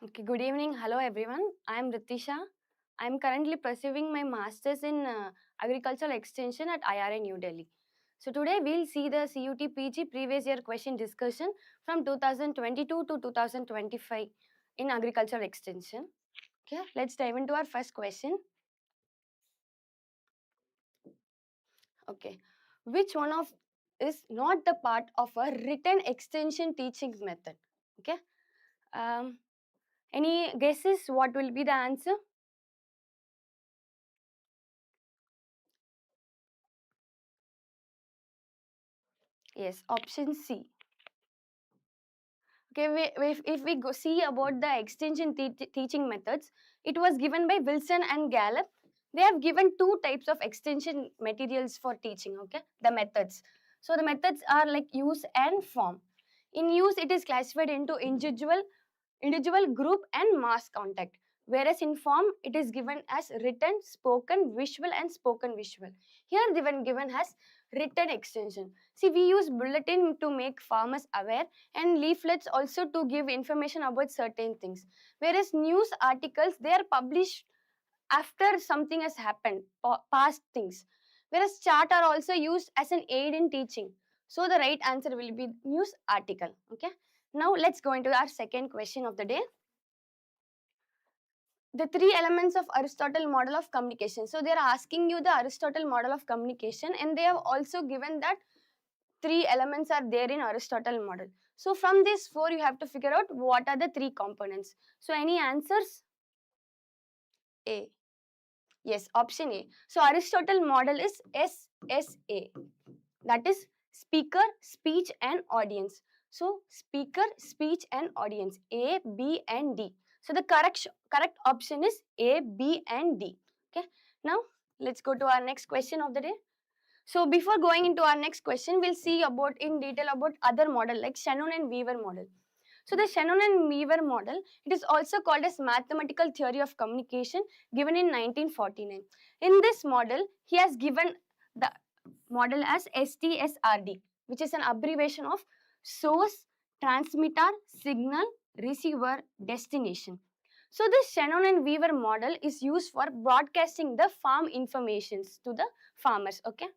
Okay, good evening. Hello everyone. I am Ritisha. I am currently pursuing my masters in agricultural extension at IRA New Delhi. So today we'll see the CUET PG previous year question discussion from 2022 to 2025 in agricultural extension. Okay, let's dive into our first question. Okay, which one of is not the part of a written extension teaching method? Okay, any guesses what will be the answer? Yes, option C. Okay, if we go see about the extension teaching methods, it was given by Wilson and Gallup. They have given two types of extension materials for teaching, okay, the methods. So the methods are like use and form. In use, it is classified into individual, group and mass contact. Whereas in form, it is given as written, spoken, visual and spoken visual. Here given as written extension. See, we use bulletin to make farmers aware and leaflets also to give information about certain things. Whereas news articles, they are published after something has happened, past things. Whereas chart are also used as an aid in teaching. So the right answer will be news article. Okay. Now let's go into our second question of the day. The three elements of Aristotle model of communication. So they are asking you the Aristotle model of communication, and they have also given that three elements are there in Aristotle model. So from these four, you have to figure out what are the three components. So any answers? A. Yes, option A. So Aristotle model is SSA. That is speaker, speech and audience. So speaker, speech and audience. A, B and D. So the correct option is A, B and D. Okay. Now let's go to our next question of the day. So before going into our next question, we'll see about in detail about other model like Shannon and Weaver model. So the Shannon and Weaver model, it is also called as mathematical theory of communication, given in 1949. In this model, he has given the model as STSRD, which is an abbreviation of source, transmitter, signal, receiver, destination. So this Shannon and Weaver model is used for broadcasting the farm informations to the farmers. Okay.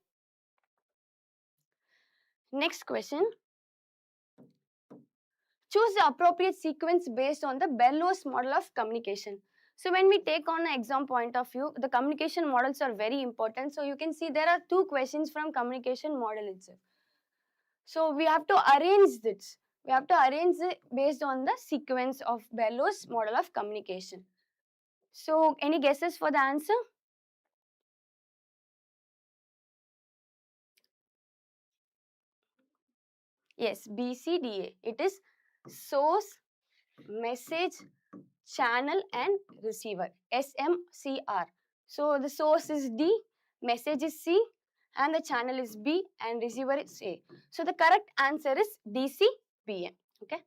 Next question. Choose the appropriate sequence based on the Berlo's model of communication. So when we take on an exam point of view, the communication models are very important. So you can see there are two questions from communication model itself. So we have to arrange this. We have to arrange it based on the sequence of Berlo's model of communication. So any guesses for the answer? Yes, BCDA. It is source, message, channel and receiver, SMCR. So the source is D, message is C and the channel is B and receiver is A. So the correct answer is DCBM. Okay.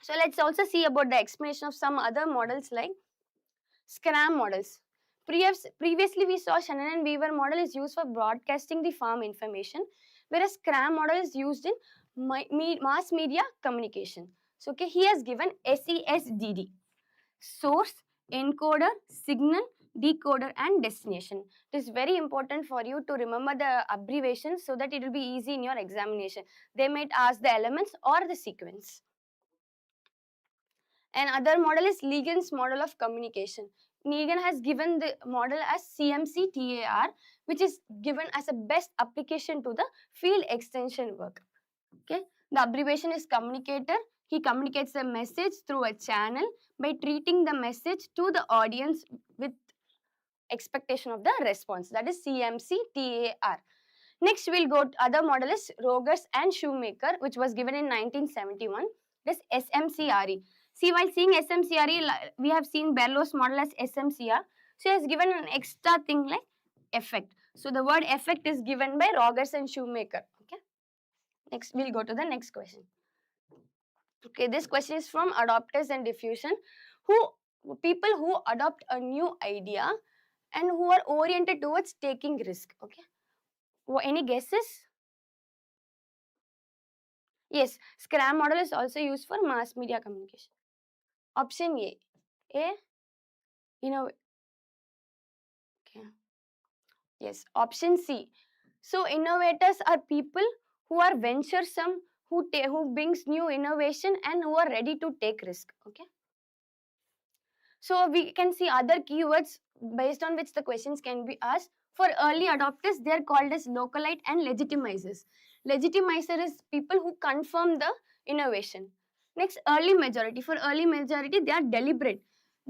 So let's also see about the explanation of some other models like SCRAM models. Previously we saw Shannon and Weaver model is used for broadcasting the farm information, whereas SCRAM model is used in mass media communication. So okay, he has given SESDD. source, encoder, signal, decoder, and destination. It is very important for you to remember the abbreviations so that it will be easy in your examination. They might ask the elements or the sequence. Another model is Ligon's model of communication. Ligon has given the model as CMC-TAR, which is given as a best application to the field extension work. Okay, the abbreviation is communicator. He communicates a message through a channel by treating the message to the audience with expectation of the response. That is CMC-TAR. Next, we'll go to other model is Rogers and Shoemaker, which was given in 1971. This SMCRE. See, while seeing SMCRE, we have seen Berlo's model as SMCR. So, he has given an extra thing like effect. So, the word effect is given by Rogers and Shoemaker. Okay. Next, we'll go to the next question. Okay, this question is from adopters and diffusion. People who adopt a new idea and who are oriented towards taking risk. Okay. Any guesses? Yes, Scrum model is also used for mass media communication. Option A. Okay. Yes, option C. So innovators are people who are venturesome, who brings new innovation and who are ready to take risk. Okay. So we can see other keywords based on which the questions can be asked. For early adopters, they are called as localite and legitimizers. Legitimizer is people who confirm the innovation. Next, early majority. For early majority, they are deliberate.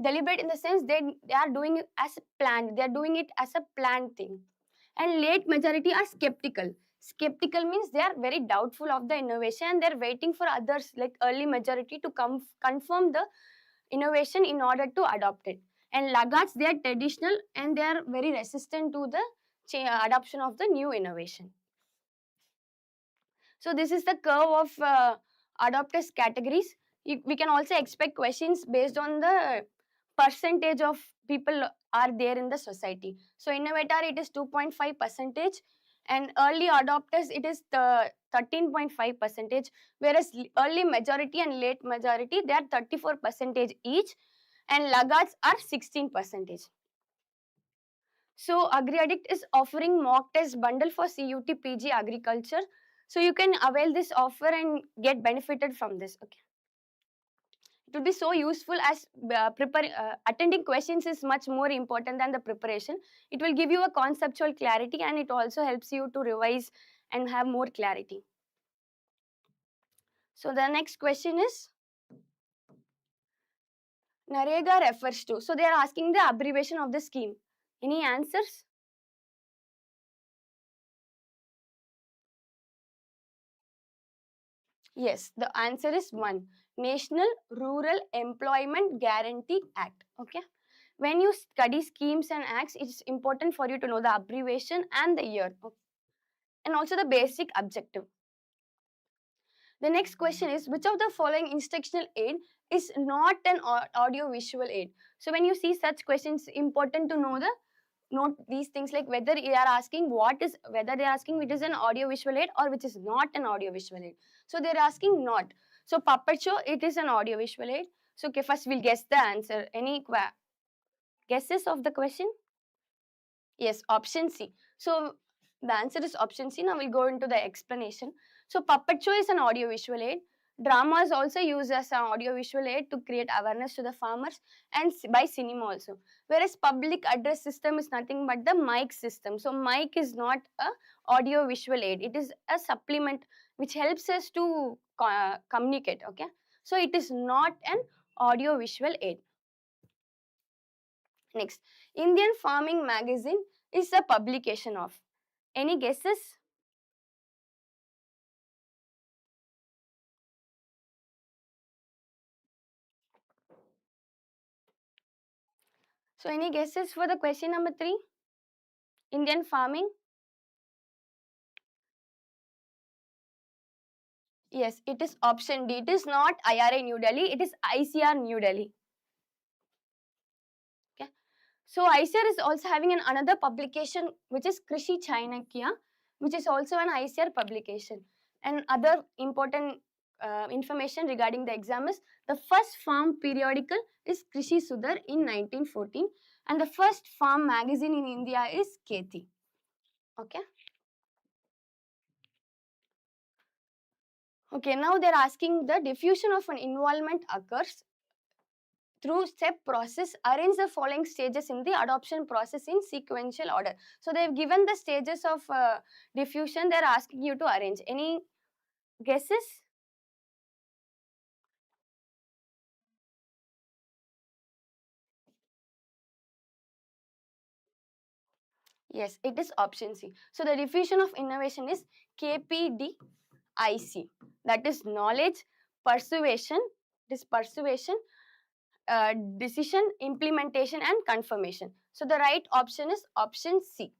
Deliberate in the sense they are doing it as a planned. They are doing it as a planned thing. And late majority are skeptical. Skeptical means they are very doubtful of the innovation and they are waiting for others like early majority to confirm the innovation in order to adopt it. And laggards, they are traditional and they are very resistant to the adoption of the new innovation. So this is the curve of adopters categories. We can also expect questions based on the percentage of people are there in the society. So innovator, it is 2.5%, and early adopters, it is the 13.5%, whereas early majority and late majority, they are 34% each, and laggards are 16%. So AgriAddict is offering mock test bundle for CUET PG agriculture. So you can avail this offer and get benefited from this. Okay. It would be so useful as attending questions is much more important than the preparation. It will give you a conceptual clarity and it also helps you to revise and have more clarity. So the next question is NREGA refers to. So they are asking the abbreviation of the scheme. Any answers? Yes, the answer is 1. National Rural Employment Guarantee Act. Okay. When you study schemes and acts, it's important for you to know the abbreviation and the year. Okay. And also the basic objective. The next question is, which of the following instructional aid is not an audio-visual aid? So when you see such questions, important to note these things like whether they are asking whether they are asking which is an audio-visual aid or which is not an audio-visual aid. So they are asking not. So puppet show, it is an audio-visual aid. So okay, first we'll guess the answer. Any guesses of the question? Yes, option C. So the answer is option C. Now we'll go into the explanation. So puppet show is an audio-visual aid. Drama is also used as an audio-visual aid to create awareness to the farmers and by cinema also. Whereas public address system is nothing but the mic system. So mic is not a audio-visual aid. It is a supplement which helps us to communicate. Okay. So it is not an audio-visual aid. Next, Indian Farming Magazine is a publication of. Any guesses? So any guesses for the question number 3? Indian Farming? Yes, it is option D. It is not IRA New Delhi, it is ICR New Delhi. Okay. So ICR is also having another publication which is Krishi Chanakya, which is also an ICR publication. And other important information regarding the exam is the first farm periodical is Krishi Sudhar in 1914 and the first farm magazine in India is Keti. Okay. Okay, now they're asking the diffusion of an involvement occurs through step process. Arrange the following stages in the adoption process in sequential order. So they've given the stages of diffusion. They're asking you to arrange. Any guesses? Yes, it is option C. So the diffusion of innovation is KPDIC. That is knowledge, persuasion, decision, implementation and confirmation. So the right option is option C.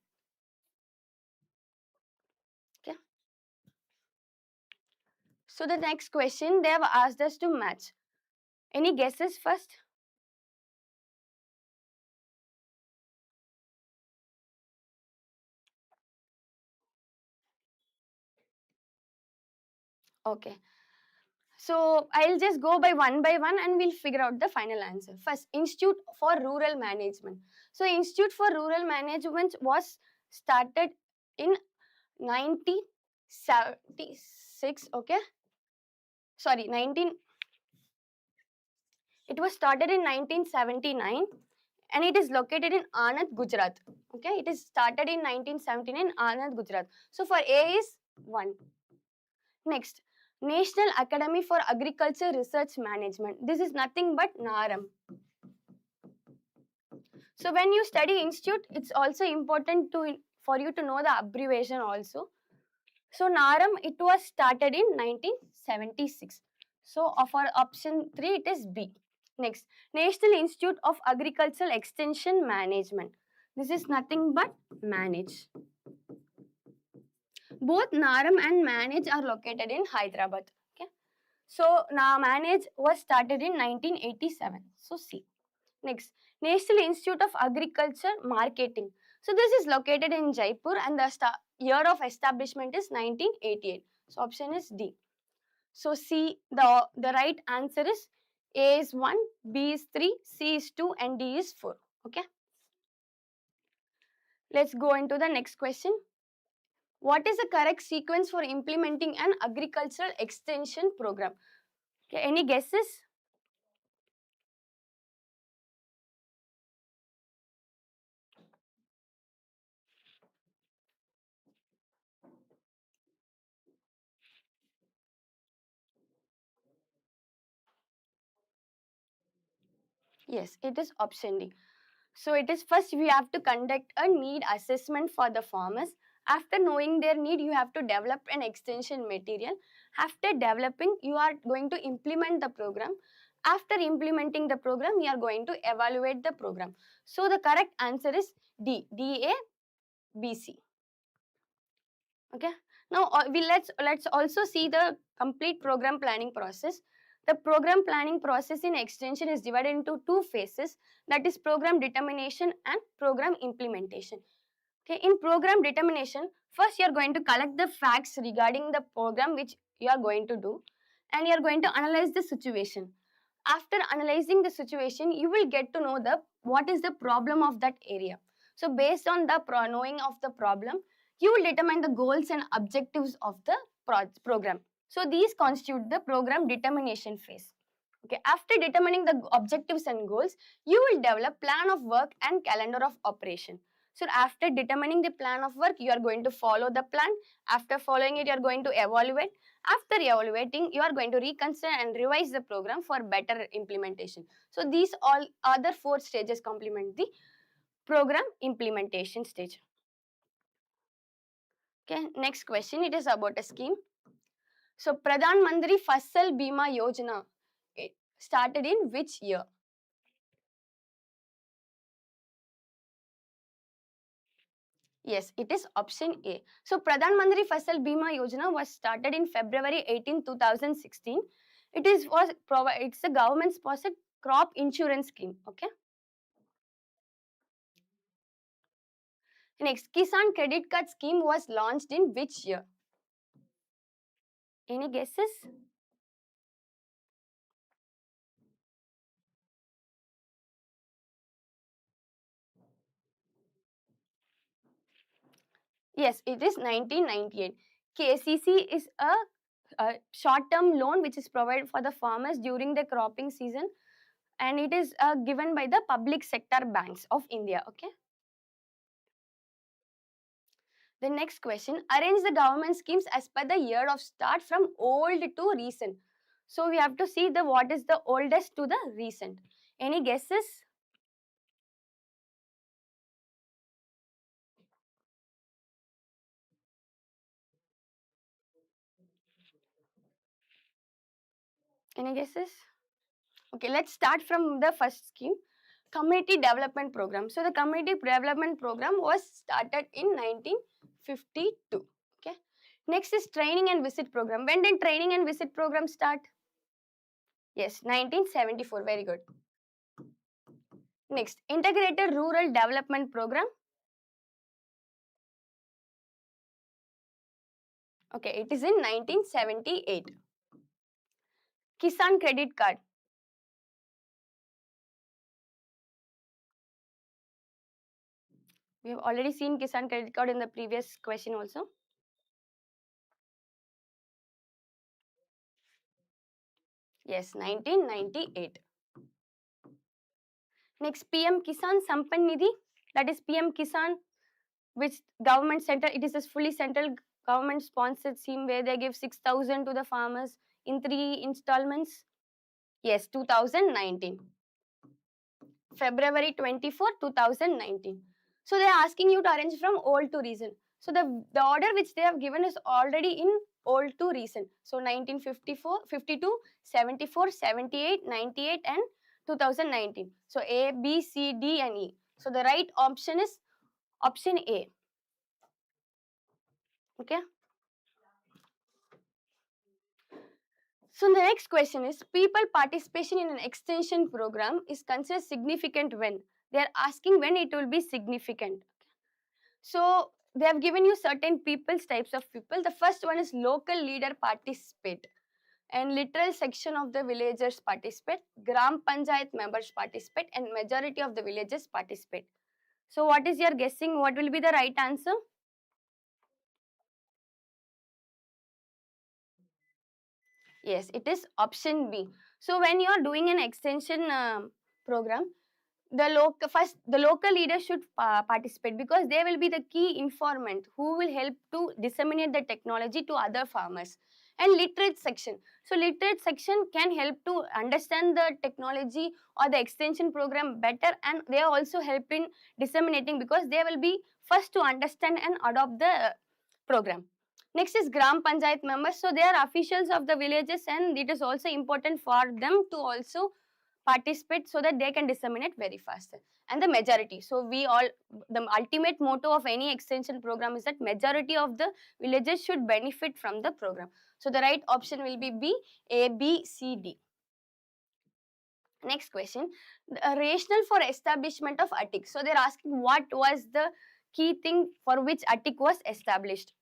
Okay. So the next question they have asked us to match. Any guesses first? Okay. So I'll just go by one and we'll figure out the final answer. First, Institute for Rural Management. So Institute for Rural Management was started in 1976. Okay. Sorry, it was started in 1979 and it is located in Anand, Gujarat. Okay, it is started in 1979 in Anand, Gujarat. So for A is 1. Next, National Academy for Agriculture Research Management. This is nothing but NARAM. So when you study institute, it's also important for you to know the abbreviation also. So NARAM, it was started in 1976. So for option 3, it is B. Next, National Institute of Agricultural Extension Management. This is nothing but manage. Both NARAM and manage are located in Hyderabad. Okay. So now manage was started in 1987. So C. Next, National Institute of Agriculture Marketing. So this is located in Jaipur and the year of establishment is 1988. So option is D. So C, the right answer is A is 1, B is 3, C is 2 and D is 4. Okay. Let's go into the next question. What is the correct sequence for implementing an agricultural extension program? Okay, any guesses? Yes, it is option D. So it is first we have to conduct a need assessment for the farmers. After knowing their need, you have to develop an extension material. After developing, you are going to implement the program. After implementing the program, you are going to evaluate the program. So the correct answer is D, DABC. Okay. Now let's also see the complete program planning process. The program planning process in extension is divided into 2 phases, that is program determination and program implementation. Okay, in program determination, first you are going to collect the facts regarding the program which you are going to do and you are going to analyze the situation. After analyzing the situation, you will get to know what is the problem of that area. So based on the knowing of the problem, you will determine the goals and objectives of the program. So these constitute the program determination phase. Okay, after determining the objectives and goals, you will develop plan of work and calendar of operation. So after determining the plan of work, you are going to follow the plan. After following it, you are going to evaluate. After evaluating, you are going to reconsider and revise the program for better implementation. So these all other 4 stages complement the program implementation stage. Okay, next question, it is about a scheme. So Pradhan Mantri Fasal Bima Yojana, it started in which year? Yes, it is option A. So Pradhan Mantri Fasal Bima Yojana was started in February 18, 2016. It's a government sponsored crop insurance scheme. Okay. Next, Kisan Credit Card Scheme was launched in which year? Any guesses? Yes, it is 1998. KCC is a short-term loan which is provided for the farmers during the cropping season, and it is given by the public sector banks of India. Okay. The next question, arrange the government schemes as per the year of start from old to recent. So we have to see the what is the oldest to the recent. Any guesses? Any guesses? Okay, let's start from the first scheme, Community Development Program. So the Community Development Program was started in 1952. Okay. Next is Training and Visit Program. When did Training and Visit Program start? Yes, 1974. Very good. Next, Integrated Rural Development Program. Okay, it is in 1978. Kisan Credit Card. We have already seen Kisan Credit Card in the previous question also. Yes, 1998. Next, PM Kisan Sampan Nidhi. That is PM Kisan, which government center, it is a fully central government sponsored scheme where they give 6,000 to the farmers in 3 installments. Yes, 2019. February 24, 2019. So they are asking you to arrange from old to recent. So the order which they have given is already in old to recent. So 1954, 52, 74, 78, 98 and 2019. So A, B, C, D and E. So the right option is option A. Okay. So the next question is, people participation in an extension program is considered significant when? They are asking when it will be significant. So they have given you certain people's types of people. The first one is local leader participate and literal section of the villagers participate, Gram Panchayat members participate and majority of the villagers participate. So what is your guessing? What will be the right answer? Yes, it is option B. So when you are doing an extension program, the local leaders should participate because they will be the key informant who will help to disseminate the technology to other farmers. And literate section, so literate section can help to understand the technology or the extension program better, and they are also help in disseminating because they will be first to understand and adopt the program. Next is Gram Panchayat members. So they are officials of the villages and it is also important for them to also participate so that they can disseminate very fast. And the majority. So we all, the ultimate motto of any extension program is that majority of the villages should benefit from the program. So the right option will be B, A, B, C, D. Next question, the rationale for establishment of ATIC. So they're asking what was the key thing for which ATIC was established.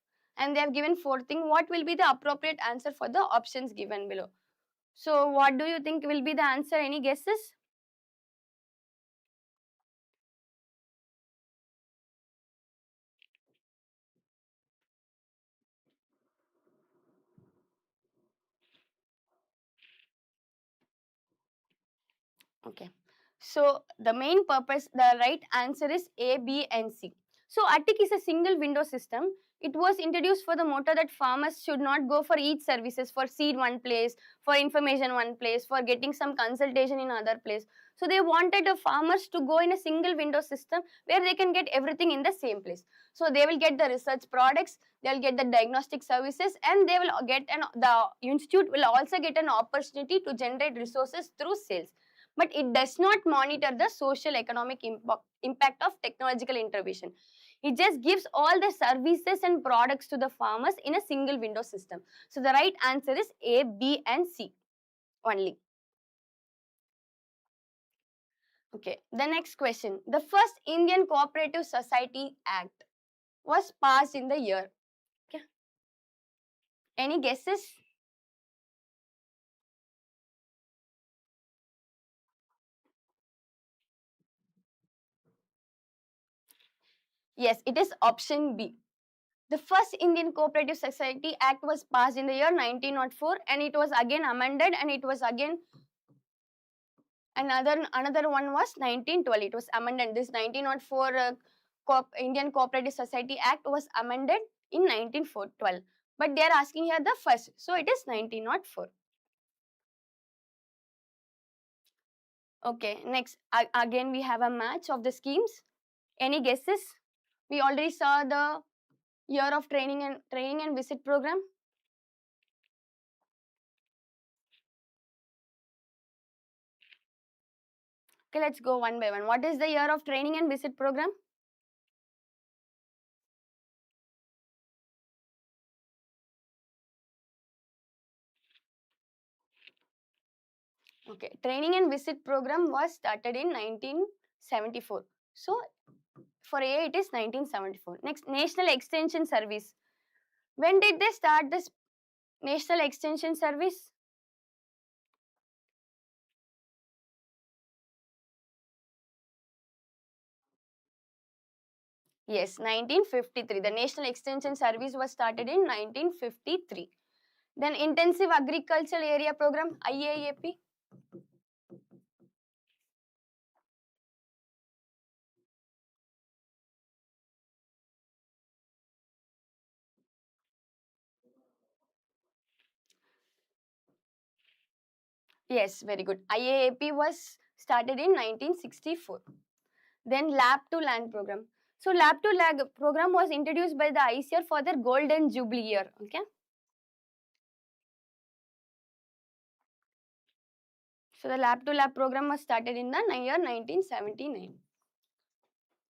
And they have given 4 thing. What will be the appropriate answer for the options given below? So what do you think will be the answer? Any guesses? Okay. So the main purpose, the right answer is A, B and C. So ATIC is a single window system. It was introduced for the motto that farmers should not go for each services, for seed one place, for information one place, for getting some consultation in other place. So they wanted the farmers to go in a single window system where they can get everything in the same place. So they will get the research products, they will get the diagnostic services, and they will get the institute will also get an opportunity to generate resources through sales, but it does not monitor the social economic impact of technological intervention. It just gives all the services and products to the farmers in a single window system. So the right answer is A, B and C only. Okay, the next question. The first Indian Cooperative Society Act was passed in the year. Okay. Any guesses? Yes, it is option B. The first Indian Cooperative Society Act was passed in the year 1904, and it was again amended, and it was again another one was 1912. It was amended. This 1904 Indian Cooperative Society Act was amended in 1912. But they are asking here the first, so it is 1904. Okay, next again we have a match of the schemes. Any guesses? We already saw the year of training and visit program. Okay, let's go one by one. What is the year of training and visit program? Okay, training and visit program was started in 1974. So for A it is 1974. Next, National Extension Service. When did they start this National Extension Service? Yes, 1953. The National Extension Service was started in 1953. Then Intensive Agricultural Area Program, IAAP. Yes, very good. IAAP was started in 1964. Then Lab to Land program. So Lab to Land program was introduced by the ICR for their Golden Jubilee year. Okay. So the Lab to Lab program was started in the year 1979.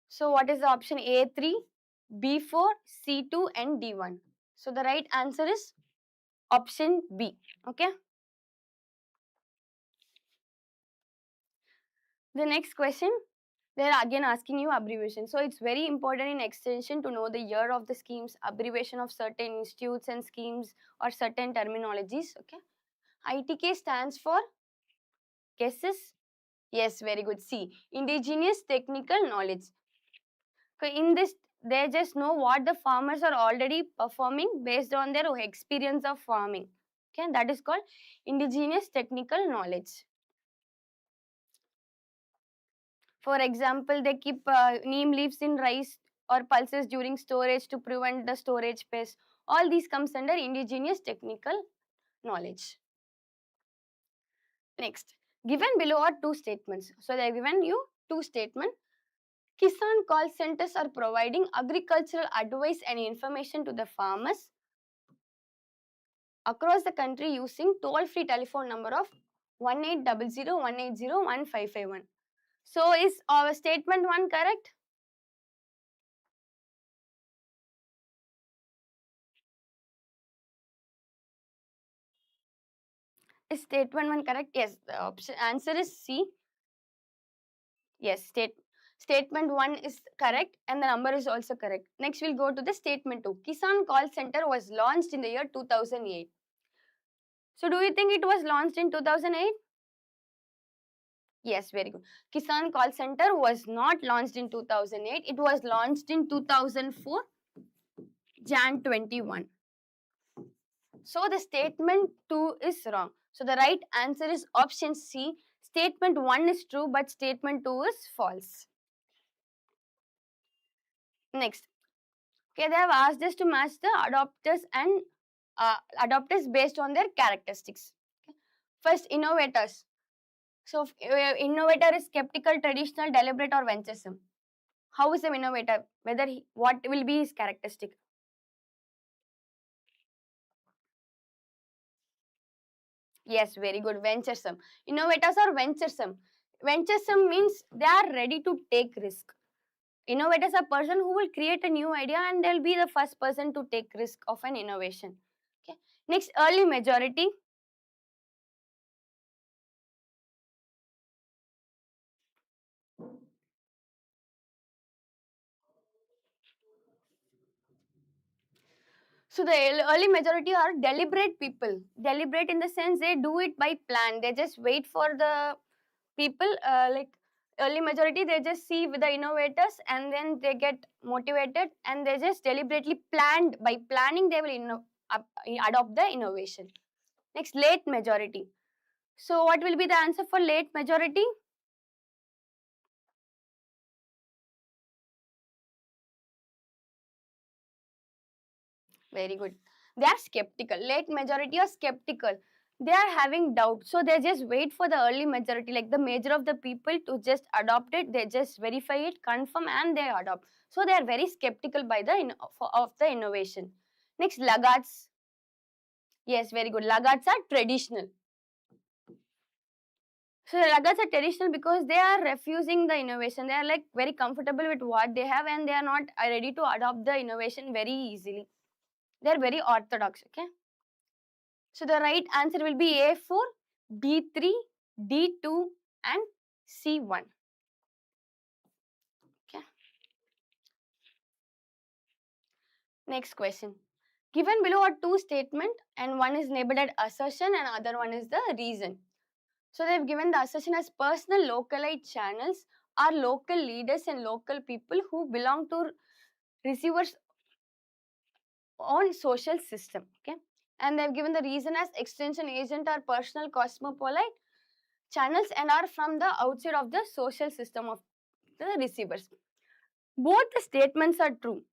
So what is the option? A3, B4, C2 and D1. So the right answer is option B. Okay. The next question, they are again asking you abbreviation. So it's very important in extension to know the year of the schemes, abbreviation of certain institutes and schemes or certain terminologies. Okay. ITK stands for, guesses? Yes, very good. C, indigenous technical knowledge. Okay, in this, they just know what the farmers are already performing based on their experience of farming. Okay, that is called indigenous technical knowledge. For example, they keep neem leaves in rice or pulses during storage to prevent the storage pest. All these comes under indigenous technical knowledge. Next, given below are two statements. So they are given you two statements. Kisan call centers are providing agricultural advice and information to the farmers across the country using toll-free telephone number of 1800 180 150 1551. So is our statement 1 correct? Is statement 1 correct? Yes, the option answer is C. Yes, statement 1 is correct and the number is also correct. Next we'll go to the statement 2. Kisan call center was launched in the year 2008. So do you think it was launched in 2008? Yes, very good. Kisan call center was not launched in 2008. It was launched in 2004, Jan 21. So the statement 2 is wrong. So the right answer is option C. Statement 1 is true, but statement 2 is false. Next, okay, they have asked us to match the adopters and adopters based on their characteristics. Okay. First, innovators. So, innovator is skeptical, traditional, deliberate, or venturesome. How is an innovator? What will be his characteristic? Yes, very good. Venturesome. Innovators are venturesome. Venturesome means they are ready to take risk. Innovators are person who will create a new idea and they'll be the first person to take risk of an innovation. Okay. Next, early majority. So the early majority are deliberate people. Deliberate in the sense they do it by plan. They just wait for the people like Early majority, they just see with the innovators and then they get motivated and they just deliberately planned. By planning, they will adopt the innovation. Next, late majority. So what will be the answer for late majority? Very good. They are skeptical. Late majority are skeptical. They are having doubt. So they just wait for the early majority, like the major of the people to just adopt it. They just verify it, confirm, and they adopt. So they are very skeptical by the of the innovation. Next, laggards. Yes, very good. Laggards are traditional. So the laggards are traditional because they are refusing the innovation. They are like very comfortable with what they have and they are not ready to adopt the innovation very easily. They are very orthodox. Okay. So the right answer will be A4, D3, D2 and C1. Okay. Next question. Given below are two statements and one is labeled as assertion and other one is the reason. So they've given the assertion as personal localized channels are local leaders and local people who belong to receivers on social system. Okay. And they've given the reason as extension agent or personal cosmopolite channels and are from the outside of the social system of the receivers. Both the statements are true,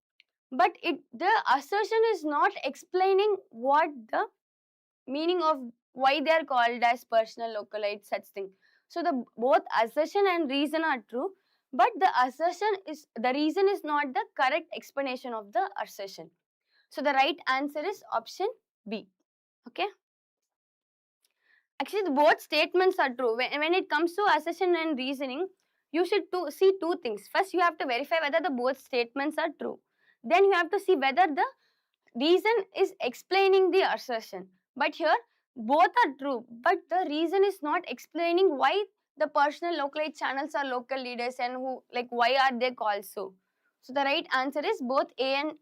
but the assertion is not explaining what the meaning of why they are called as personal localized such thing. So the both assertion and reason are true, but the reason is not the correct explanation of the assertion. So the right answer is option B. Okay. Actually, both statements are true. When it comes to assertion and reasoning, you should see two things. First, you have to verify whether the both statements are true. Then you have to see whether the reason is explaining the assertion. But here, both are true. But the reason is not explaining why the personal localized channels are local leaders and who, like, why are they called so. So the right answer is both A and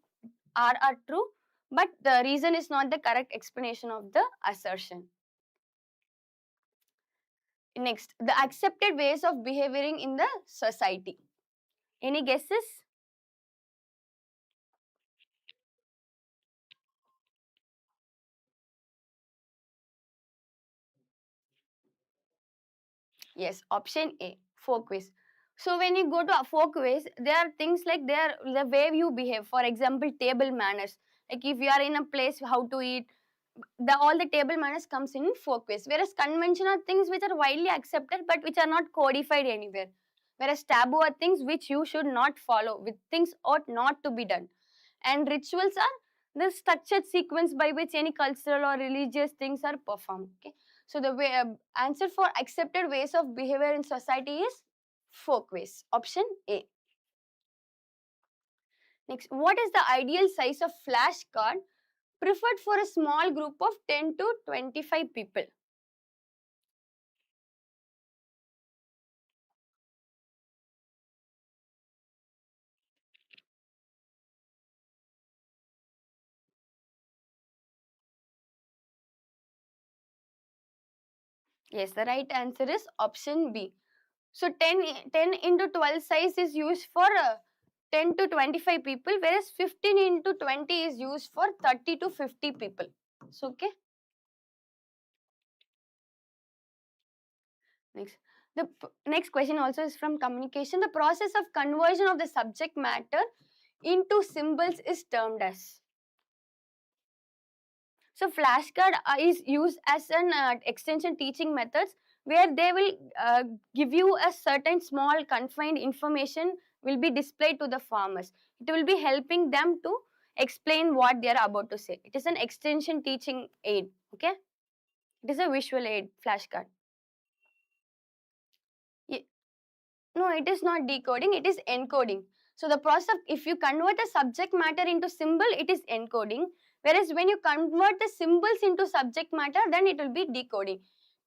R are true. But the reason is not the correct explanation of the assertion. Next, the accepted ways of behaving in the society. Any guesses? Yes, option A, folkways. So when you go to folkways, there are things like the way you behave. For example, table manners. Like if you are in a place, how to eat. All the table manners comes in folkways. Whereas conventional things which are widely accepted but which are not codified anywhere. Whereas taboo are things which you should not follow, with things ought not to be done. And rituals are the structured sequence by which any cultural or religious things are performed. Okay. So the answer for accepted ways of behavior in society is folkways. Option A. Next, what is the ideal size of flashcard preferred for a small group of 10 to 25 people? Yes, the right answer is option B. So 10 into 12 size is used for 10 to 25 people, whereas 15 into 20 is used for 30 to 50 people. So, okay. Next. The next question also is from communication. The process of conversion of the subject matter into symbols is termed as. So flashcard is used as an extension teaching methods where they will give you a certain small confined information will be displayed to the farmers. It will be helping them to explain what they are about to say. It is an extension teaching aid. Okay. It is a visual aid, flashcard. No, it is not decoding, it is encoding. So the process of, if you convert a subject matter into symbol, it is encoding. Whereas when you convert the symbols into subject matter, then it will be decoding.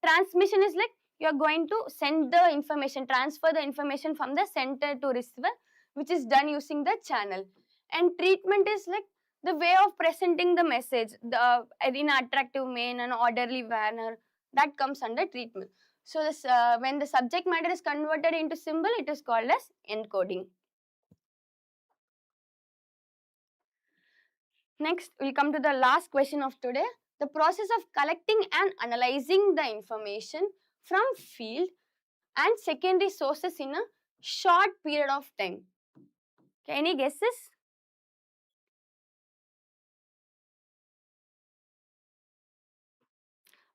Transmission is like you are going to send the information, transfer the information from the sender to receiver, which is done using the channel. And treatment is like the way of presenting the message, in an attractive manner, an orderly manner, that comes under treatment. So this, when the subject matter is converted into symbol, it is called as encoding. Next, we'll come to the last question of today. The process of collecting and analyzing the information from field and secondary sources in a short period of time. Okay, any guesses?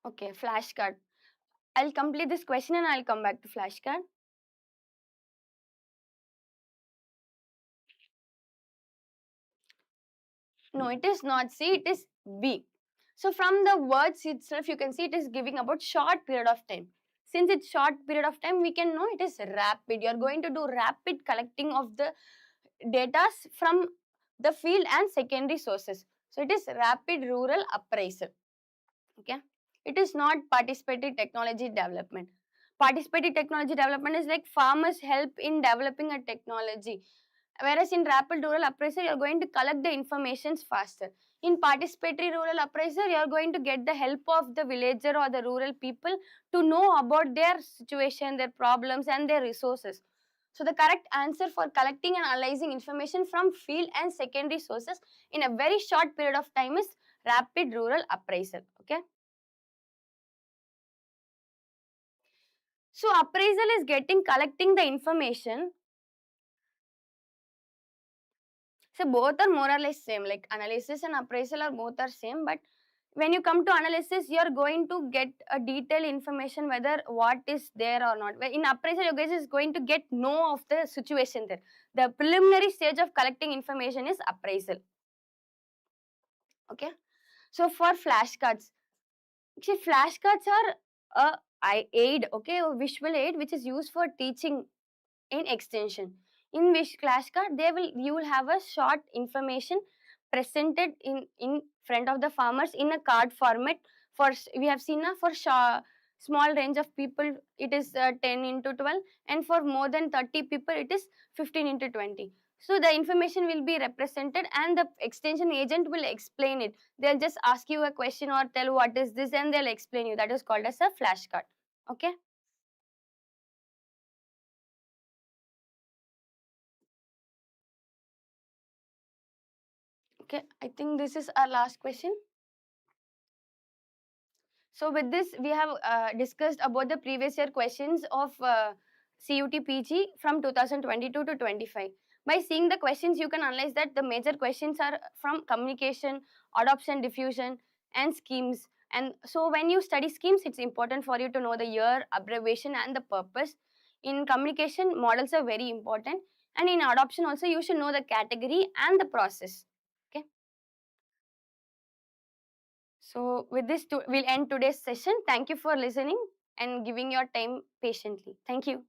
Okay, flashcard. I'll complete this question and I'll come back to flashcard. No, it is not C, it is B. So from the words itself, you can see it is giving about short period of time. Since it's short period of time, we can know it is rapid. You are going to do rapid collecting of the data from the field and secondary sources. So it is rapid rural appraisal. Okay, it is not participatory technology development. Participatory technology development is like farmers help in developing a technology, whereas in rapid rural appraisal you are going to collect the informations faster. In participatory rural appraisal you are going to get the help of the villager or the rural people to know about their situation, their problems and their resources. So the correct answer for collecting and analyzing information from field and secondary sources in a very short period of time is rapid rural appraisal. Okay. So appraisal is collecting the information. So both are more or less same, like analysis and appraisal are both are same, but when you come to analysis, you are going to get a detailed information whether what is there or not. In appraisal, you guys is going to get know of the situation there. The preliminary stage of collecting information is appraisal. Okay. So for flashcards, see flashcards are a aid, okay, a visual aid which is used for teaching in extension. In which flashcard you will have a short information presented in front of the farmers in a card format. For we have seen for small range of people it is 10 into 12, and for more than 30 people it is 15 into 20. So the information will be represented and the extension agent will explain it. They'll just ask you a question or tell what is this and they'll explain you. That is called as a flashcard. Okay. Okay, I think this is our last question. So with this, we have discussed about the previous year questions of CUT PG from 2022 to 25. By seeing the questions, you can analyze that the major questions are from communication, adoption, diffusion, and schemes. And so when you study schemes, it's important for you to know the year, abbreviation, and the purpose. In communication, models are very important. And in adoption also, you should know the category and the process. Okay. So with this, we'll end today's session. Thank you for listening and giving your time patiently. Thank you.